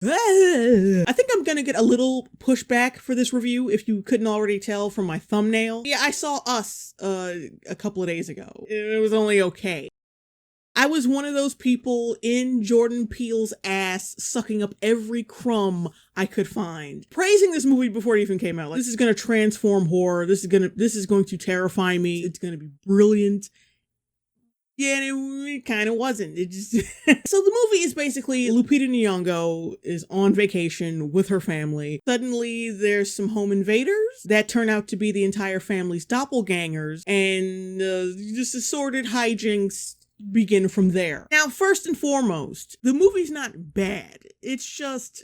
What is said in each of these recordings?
I think I'm gonna get a little pushback for this review if you couldn't already tell from my thumbnail. Yeah, I saw Us a couple of days ago. It was only okay. I was one of those people in Jordan Peele's ass sucking up every crumb I could find, praising this movie before it even came out. Like, this is gonna transform horror. This is going to terrify me. It's gonna be brilliant. Yeah, and it kind of wasn't. It just So the movie is basically Lupita Nyong'o is on vacation with her family. Suddenly, there's some home invaders that turn out to be the entire family's doppelgangers, and just assorted hijinks begin from there. Now, first and foremost, the movie's not bad. It's just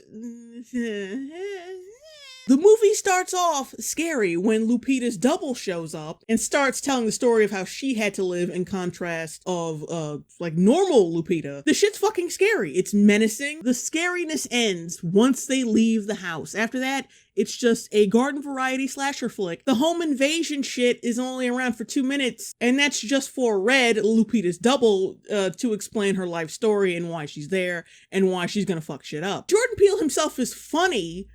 the movie starts off scary when Lupita's double shows up and starts telling the story of how she had to live in contrast of, like normal Lupita. The shit's fucking scary. It's menacing. The scariness ends once they leave the house. After that, it's just a garden variety slasher flick. The home invasion shit is only around for 2 minutes, and that's just for Red, Lupita's double, to explain her life story and why she's there and why she's gonna fuck shit up. Jordan Peele himself is funny,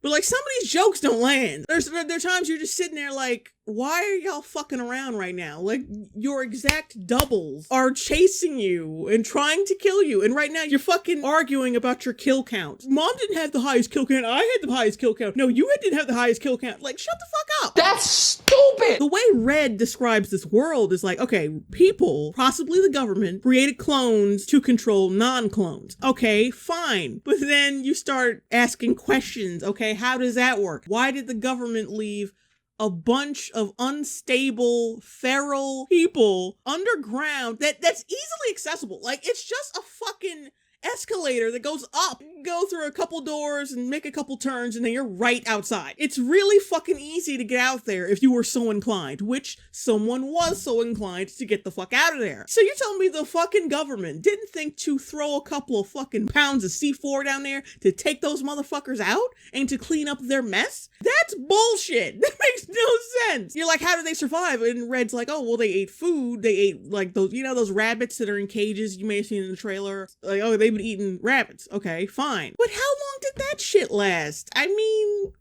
but like some of these jokes don't land. There are times you're just sitting there like, why are y'all fucking around right now? Like, your exact doubles are chasing you and trying to kill you. And right now you're fucking arguing about your kill count. Mom didn't have the highest kill count. I had the highest kill count. No, you didn't have the highest kill count. Like, shut the fuck up. That's stupid. The way Red describes this world is like, okay, people, possibly the government, created clones to control non-clones. Okay, fine. But then you start asking questions. Okay, how does that work? Why did the government leave a bunch of unstable, feral people underground that's easily accessible? Like, it's just a fucking escalator that goes up, go through a couple doors and make a couple turns, and then you're right outside. It's really fucking easy to get out there if you were so inclined, which someone was so inclined to get the fuck out of there. So you're telling me the fucking government didn't think to throw a couple of fucking pounds of C4 down there to take those motherfuckers out and to clean up their mess? That's bullshit. That makes no sense. You're like, how did they survive? And Red's like, oh, well, they ate food. They ate like those, you know, those rabbits that are in cages you may have seen in the trailer. Like, oh, they've been eating rabbits. Okay, fine. But how long did that shit last? I mean,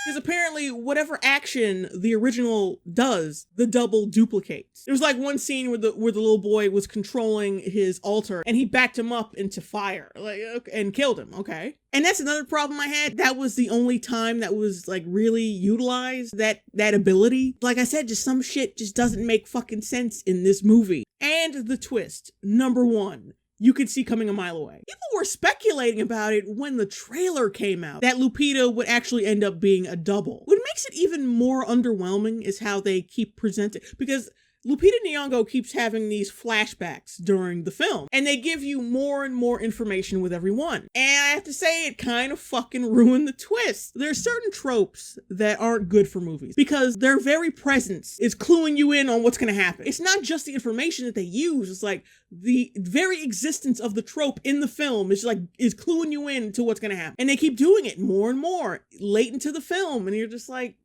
because apparently whatever action the original does, the double duplicates. There was like one scene where the little boy was controlling his altar and he backed him up into fire, like, okay, and killed him. Okay. And that's another problem I had. That was the only time that was like really utilized, that ability. Like I said, just some shit just doesn't make fucking sense in this movie. And the twist, number one, you could see coming a mile away. People were speculating about it when the trailer came out, that Lupita would actually end up being a double. What makes it even more underwhelming is how they keep presenting, because Lupita Nyong'o keeps having these flashbacks during the film, and they give you more and more information with every one. And I have to say, it kind of fucking ruined the twist. There are certain tropes that aren't good for movies, because their very presence is cluing you in on what's gonna happen. It's not just the information that they use, it's like the very existence of the trope in the film is cluing you in to what's gonna happen. And they keep doing it more and more late into the film, and you're just like,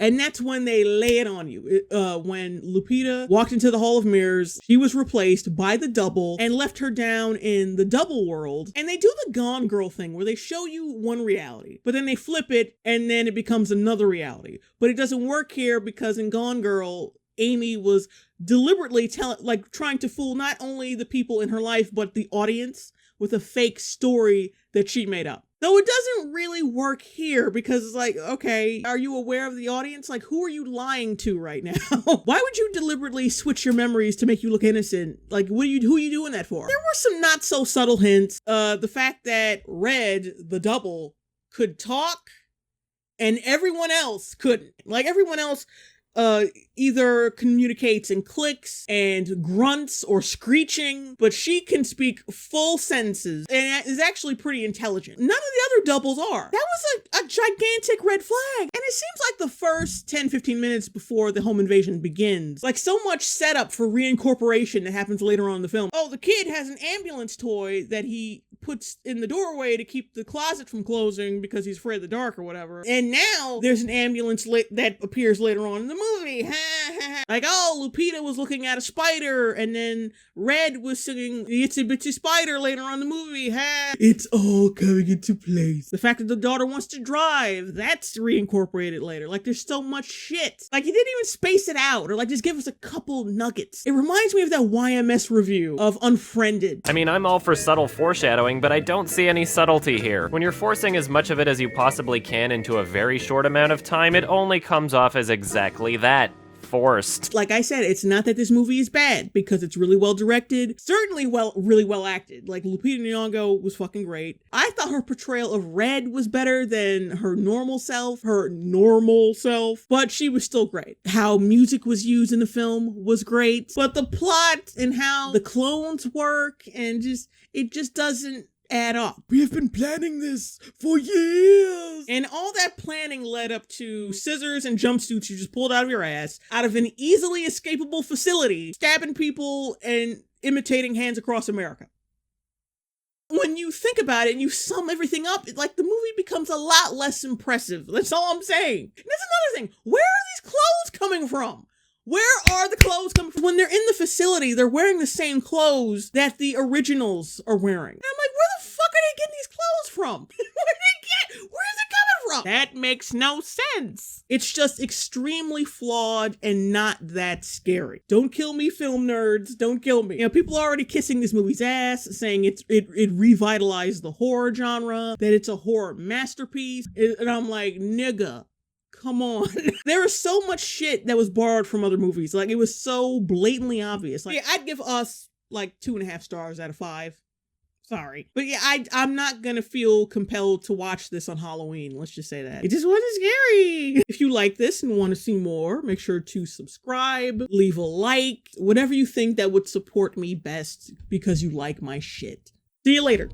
and that's when they lay it on you. When Lupita walked into the Hall of Mirrors, she was replaced by the double and left her down in the double world. And they do the Gone Girl thing where they show you one reality, but then they flip it and then it becomes another reality. But it doesn't work here because in Gone Girl, Amy was deliberately trying to fool not only the people in her life, but the audience with a fake story that she made up. Though it doesn't really work here because it's like, okay, are you aware of the audience? Like, who are you lying to right now? Why would you deliberately switch your memories to make you look innocent? Like, who are you doing that for? There were some not so subtle hints. The fact that Red, the double, could talk and everyone else couldn't. Like, everyone else either communicates in clicks and grunts or screeching, but she can speak full sentences and is actually pretty intelligent. None of the other doubles are. That was a gigantic red flag. And it seems like the first 10-15 minutes before the home invasion begins, like so much setup for reincorporation that happens later on in the film. Oh, the kid has an ambulance toy that he puts in the doorway to keep the closet from closing because he's afraid of the dark or whatever. And now there's an ambulance that appears later on in the movie. Like, oh, Lupita was looking at a spider, and then Red was singing the Itsy Bitsy Spider later on in the movie. It's all coming into place. The fact that the daughter wants to drive, that's reincorporated later. Like, there's so much shit. Like, he didn't even space it out, or like just give us a couple nuggets. It reminds me of that YMS review of Unfriended. I mean, I'm all for subtle foreshadowing, but I don't see any subtlety here. When you're forcing as much of it as you possibly can into a very short amount of time, it only comes off as exactly that. Forced. Like I said, it's not that this movie is bad, because it's really well directed, certainly really well acted. Like, Lupita Nyong'o was fucking great. I thought her portrayal of Red was better than her normal self, but she was still great. How music was used in the film was great, but the plot and how the clones work and it just doesn't add up. We have been planning this for years. And all that planning led up to scissors and jumpsuits you just pulled out of your ass, out of an easily escapable facility, stabbing people and imitating Hands Across America. When you think about it and you sum everything up, like, the movie becomes a lot less impressive. That's all I'm saying. And that's another thing. Where are these clothes coming from? Where are the clothes coming from? When they're in the facility, they're wearing the same clothes that the originals are wearing. And I'm like, where the fuck are they getting these clothes from? Where's it coming from? That makes no sense. It's just extremely flawed and not that scary. Don't kill me, film nerds. Don't kill me. You know, people are already kissing this movie's ass, saying it revitalized the horror genre, that it's a horror masterpiece. And I'm like, nigga. Come on. There was so much shit that was borrowed from other movies. Like, it was so blatantly obvious. Like, yeah, I'd give Us like 2.5 stars out of 5. Sorry. But yeah, I'm not gonna feel compelled to watch this on Halloween. Let's just say that. It just wasn't scary. If you like this and want to see more, make sure to subscribe, leave a like, whatever you think that would support me best because you like my shit. See you later.